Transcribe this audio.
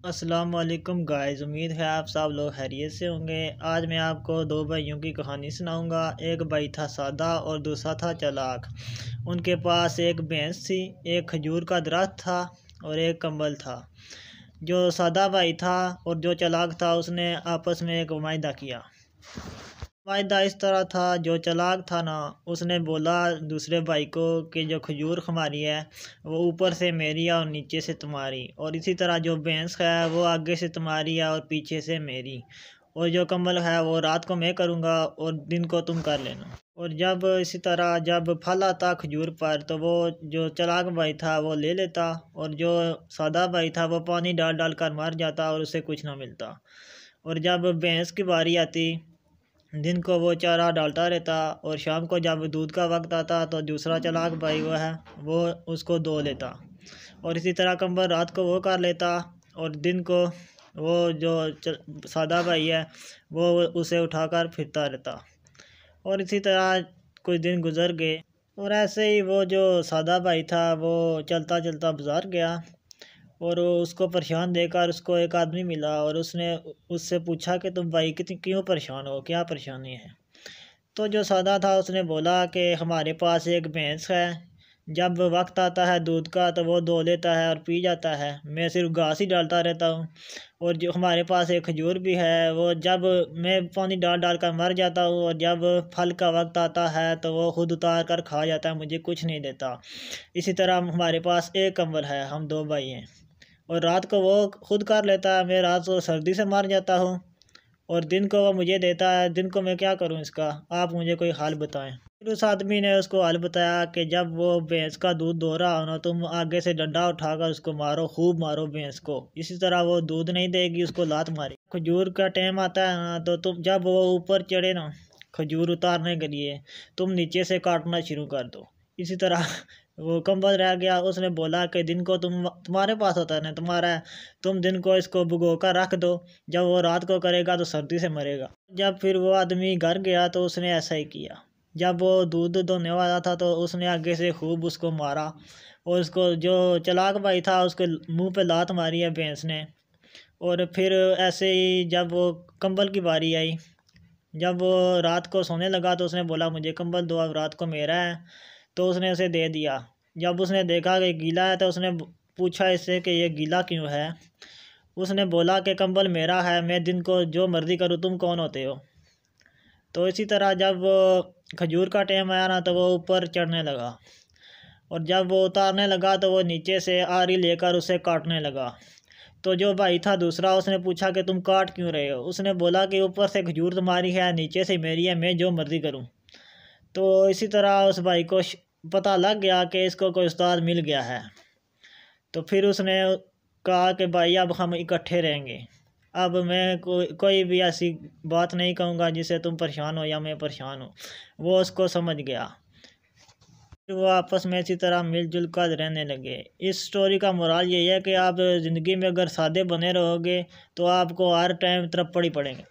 अस्सलाम वालेकुम गाइस, उम्मीद है आप सब लोग खैरियत से होंगे। आज मैं आपको दो भाइयों की कहानी सुनाऊंगा। एक भाई था सादा और दूसरा था चालाक। उनके पास एक भैंस थी, एक खजूर का दरख्त था और एक कंबल था। जो सादा भाई था और जो चालाक था उसने आपस में एक वायदा किया। वायदा इस तरह था, जो चालाक था ना उसने बोला दूसरे भाई को कि जो खजूर हमारी है वो ऊपर से मेरी है और नीचे से तुम्हारी, और इसी तरह जो भैंस है वो आगे से तुम्हारी है और पीछे से मेरी, और जो कंबल है वो रात को मैं करूँगा और दिन को तुम कर लेना। और जब इसी तरह जब फल आता खजूर पर तो वो जो चालाक भाई था वो ले लेता, और जो सादा भाई था वो पानी डाल डाल कर मर जाता और उसे कुछ ना मिलता। और जब भैंस की बारी आती, दिन को वो चारा डालता रहता और शाम को जब दूध का वक्त आता तो दूसरा चालाक भाई वो है वो उसको धो लेता, और इसी तरह कंबल रात को वो कर लेता और दिन को वो जो सादा भाई है वो उसे उठाकर फिरता रहता। और इसी तरह कुछ दिन गुजर गए और ऐसे ही वो जो सादा भाई था वो चलता चलता बाजार गया, और उसको परेशान देखकर उसको एक आदमी मिला और उसने उससे पूछा कि तुम भाई कितनी क्यों परेशान हो, क्या परेशानी है। तो जो सादा था उसने बोला कि हमारे पास एक भैंस है, जब वक्त आता है दूध का तो वो धो लेता है और पी जाता है, मैं सिर्फ घास ही डालता रहता हूँ। और जो हमारे पास एक खजूर भी है, वो जब मैं पानी डाल डाल कर मर जाता हूँ और जब फल का वक्त आता है तो वो खुद उतार कर खा जाता है, मुझे कुछ नहीं देता। इसी तरह हमारे पास एक कंबल है, हम दो भाई हैं, और रात को वो खुद कर लेता है, मैं रात को सर्दी से मर जाता हूँ, और दिन को वो मुझे देता है, दिन को मैं क्या करूँ इसका, आप मुझे कोई हल बताएं। फिर उस आदमी ने उसको हल बताया कि जब वो भैंस का दूध दो रहा हो ना, तुम आगे से डंडा उठाकर उसको मारो, खूब मारो भैंस को, इसी तरह वो दूध नहीं देगी, उसको लात मारी। खजूर का टाइम आता है ना तो तुम जब वो ऊपर चढ़े ना खजूर उतारने के लिए, तुम नीचे से काटना शुरू कर दो। इसी तरह वो कंबल रह गया, उसने बोला कि दिन को तुम्हारे पास होता है ना, तुम्हारा है, तुम दिन को इसको भिगो कर रख दो, जब वो रात को करेगा तो सर्दी से मरेगा। जब फिर वो आदमी घर गया तो उसने ऐसा ही किया। जब वो दूध धोने वाला था तो उसने आगे से खूब उसको मारा, और उसको जो चालाक भाई था उसके मुंह पे लात मारी है भैंस ने। और फिर ऐसे ही जब वो कंबल की बारी आई, जब वो रात को सोने लगा तो उसने बोला मुझे कंबल दो, अब रात को मेरा है, तो उसने उसे दे दिया। जब उसने देखा कि गीला है तो उसने पूछा इससे कि ये गीला क्यों है। उसने बोला कि कंबल मेरा है, मैं दिन को जो मर्ज़ी करूँ, तुम कौन होते हो। तो इसी तरह जब वो खजूर का टाइम आया ना तो वो ऊपर चढ़ने लगा, और जब वो उतारने लगा तो वो नीचे से आरी लेकर उसे काटने लगा। तो जो भाई था दूसरा उसने पूछा कि तुम काट क्यों रहे हो। उसने बोला कि ऊपर से खजूर तुम्हारी है, नीचे से मेरी है, मैं जो मर्ज़ी करूँ। तो इसी तरह उस भाई को पता लग गया कि इसको कोई उस्ताद मिल गया है। तो फिर उसने कहा कि भाई अब हम इकट्ठे रहेंगे, अब मैं कोई भी ऐसी बात नहीं कहूँगा जिससे तुम परेशान हो या मैं परेशान हूँ। वो उसको समझ गया, फिर वो आपस में इसी तरह मिलजुल कर रहने लगे। इस स्टोरी का मोरल यही है कि आप ज़िंदगी में अगर सादे बने रहोगे तो आपको हर टाइम तरफ पड़ी पड़ेंगे।